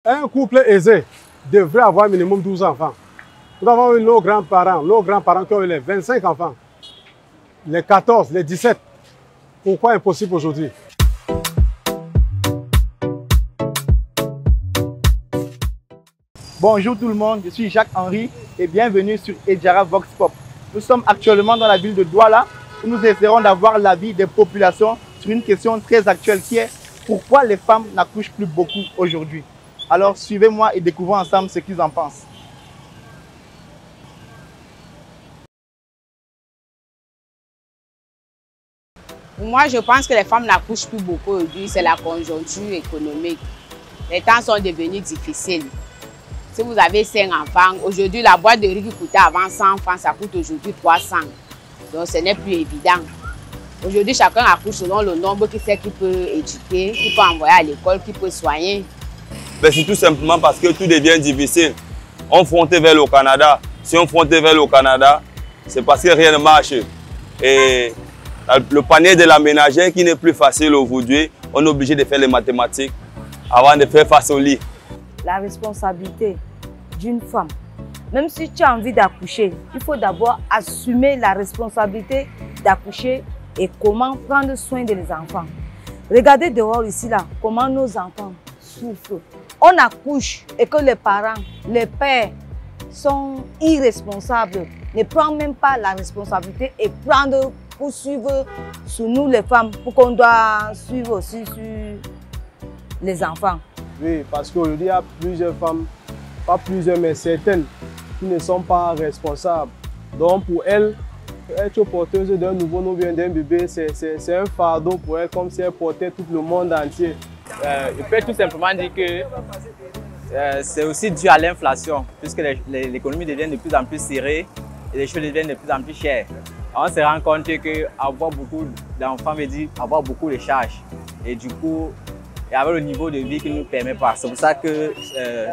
Un couple aisé devrait avoir minimum 12 enfants. Nous avons eu nos grands-parents qui ont eu les 25 enfants, les 14, les 17. Pourquoi impossible aujourd'hui? Bonjour tout le monde, je suis Jacques-Henri et bienvenue sur Edjara Vox Pop. Nous sommes actuellement dans la ville de Douala où nous essaierons d'avoir l'avis des populations sur une question très actuelle qui est pourquoi les femmes n'accouchent plus beaucoup aujourd'hui. Alors suivez-moi et découvrons ensemble ce qu'ils en pensent. Moi, je pense que les femmes n'accouchent plus beaucoup aujourd'hui, c'est la conjoncture économique. Les temps sont devenus difficiles. Si vous avez 5 enfants, aujourd'hui, la boîte de riz qui coûtait avant 100 francs, ça coûte aujourd'hui 300. Donc, ce n'est plus évident. Aujourd'hui, chacun accouche selon le nombre qu'il sait qu'il peut éduquer, qu'il peut envoyer à l'école, qu'il peut soigner. C'est tout simplement parce que tout devient difficile. On frontait vers le Canada. Si on frontait vers le Canada, c'est parce que rien ne marche. Et le panier de la ménagère qui n'est plus facile aujourd'hui, on est obligé de faire les mathématiques avant de faire face au lit. La responsabilité d'une femme, même si tu as envie d'accoucher, il faut d'abord assumer la responsabilité d'accoucher et comment prendre soin des enfants. Regardez dehors ici, là, comment nos enfants souffrent. On accouche et que les parents, les pères sont irresponsables, ne prennent même pas la responsabilité et prendre pour suivre sur nous les femmes, pour qu'on doit suivre aussi sur les enfants. Oui, parce qu'aujourd'hui, il y a plusieurs femmes, pas plusieurs, mais certaines, qui ne sont pas responsables. Donc pour elles, être porteuse d'un nouveau-né ou bien d'un bébé, c'est un fardeau pour elles, comme si elles portaient tout le monde entier. Je peux tout simplement dire que c'est aussi dû à l'inflation, puisque l'économie devient de plus en plus serrée et les choses deviennent de plus en plus chères. On se rend compte qu'avoir beaucoup d'enfants veut dire avoir beaucoup de charges. Et du coup, il y avait le niveau de vie qui ne nous permet pas. C'est pour ça que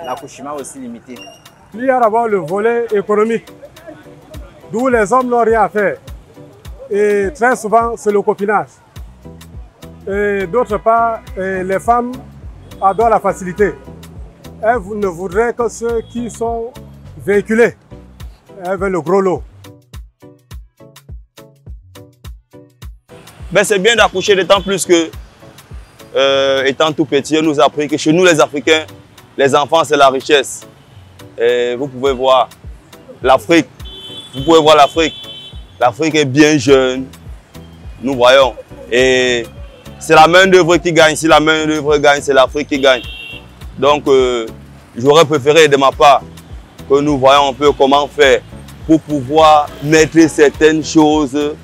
l'accouchement est aussi limité. Il y a d'abord le volet économique, d'où les hommes n'ont rien à faire. Et très souvent, c'est le copinage. Et d'autre part, les femmes adorent la facilité. Elles ne voudraient que ceux qui sont véhiculés. Elles veulent le gros lot. C'est bien d'accoucher d'autant plus que, étant tout petit, on nous a appris que chez nous les Africains, les enfants c'est la richesse. Et vous pouvez voir l'Afrique, l'Afrique est bien jeune, nous voyons. Et c'est la main d'œuvre qui gagne, si la main d'œuvre gagne, c'est l'Afrique qui gagne. Donc j'aurais préféré de ma part que nous voyons un peu comment faire pour pouvoir mettre certaines choses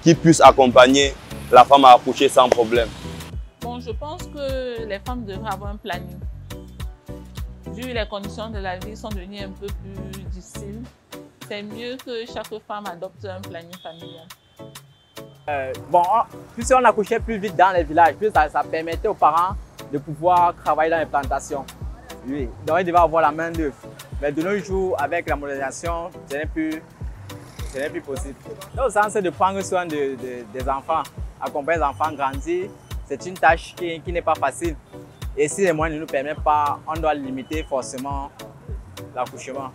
qui puissent accompagner la femme à accoucher sans problème. Bon, je pense que les femmes devraient avoir un planning. Vu les conditions de la vie sont devenues un peu plus difficiles, c'est mieux que chaque femme adopte un planning familial. Plus on accouchait plus vite dans les villages, plus ça permettait aux parents de pouvoir travailler dans les plantations. Oui, donc ils devaient avoir la main d'œuvre. Mais de nos jours, avec la modernisation, ce n'est plus possible. Donc, ça, c'est de prendre soin des enfants, accompagner les enfants grandir. C'est une tâche qui n'est pas facile. Et si les moyens ne nous permettent pas, on doit limiter forcément l'accouchement.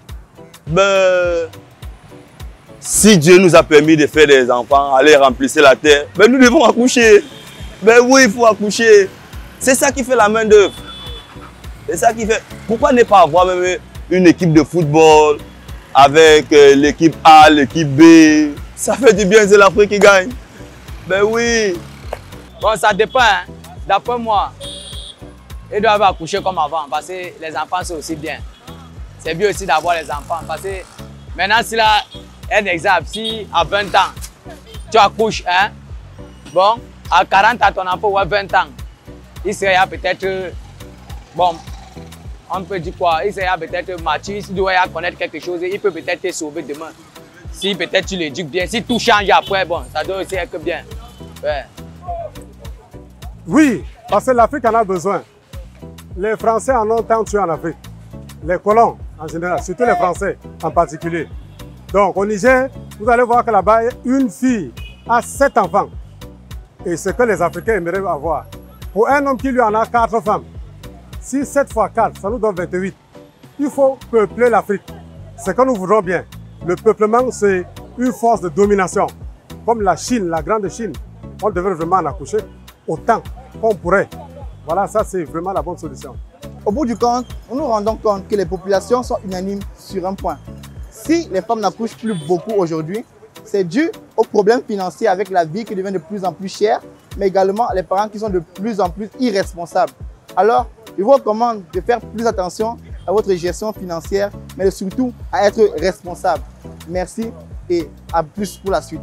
Si Dieu nous a permis de faire des enfants, aller remplir la terre, nous devons accoucher. Oui, il faut accoucher. C'est ça qui fait la main d'œuvre. C'est ça qui fait. Pourquoi ne pas avoir même une équipe de football avec l'équipe A, l'équipe B? Ça fait du bien, c'est l'Afrique qui gagne. Oui. Bon, ça dépend. Hein. D'après moi, ils doivent accoucher comme avant parce que les enfants c'est aussi bien. C'est bien aussi d'avoir les enfants parce que maintenant, si là, un exemple, si à 20 ans, tu accouches, hein, bon, à 40 ans, ton enfant ou à 20 ans, il serait peut-être, bon, on peut dire quoi, il serait peut-être mature, il doit connaître quelque chose, il peut peut-être te sauver demain. Si peut-être tu l'éduques bien, si tout change après, bon, ça doit aussi être bien. Ouais. Oui, parce que l'Afrique en a besoin. Les Français en ont tant tué en Afrique. Les colons en général, surtout les Français en particulier. Donc au Niger, vous allez voir que là-bas, une fille a 7 enfants. Et c'est ce que les Africains aimeraient avoir. Pour un homme qui lui en a 4 femmes, Si 7 fois 4, ça nous donne 28. Il faut peupler l'Afrique. C'est que nous voudrons bien. Le peuplement, c'est une force de domination. Comme la Chine, la grande Chine, on devrait vraiment en accoucher autant qu'on pourrait. Voilà, ça c'est vraiment la bonne solution. Au bout du compte, nous nous rendons compte que les populations sont unanimes sur un point. Si les femmes n'accouchent plus beaucoup aujourd'hui, c'est dû aux problèmes financiers avec la vie qui devient de plus en plus chère, mais également les parents qui sont de plus en plus irresponsables. Alors, je vous recommande de faire plus attention à votre gestion financière, mais surtout à être responsable. Merci et à plus pour la suite.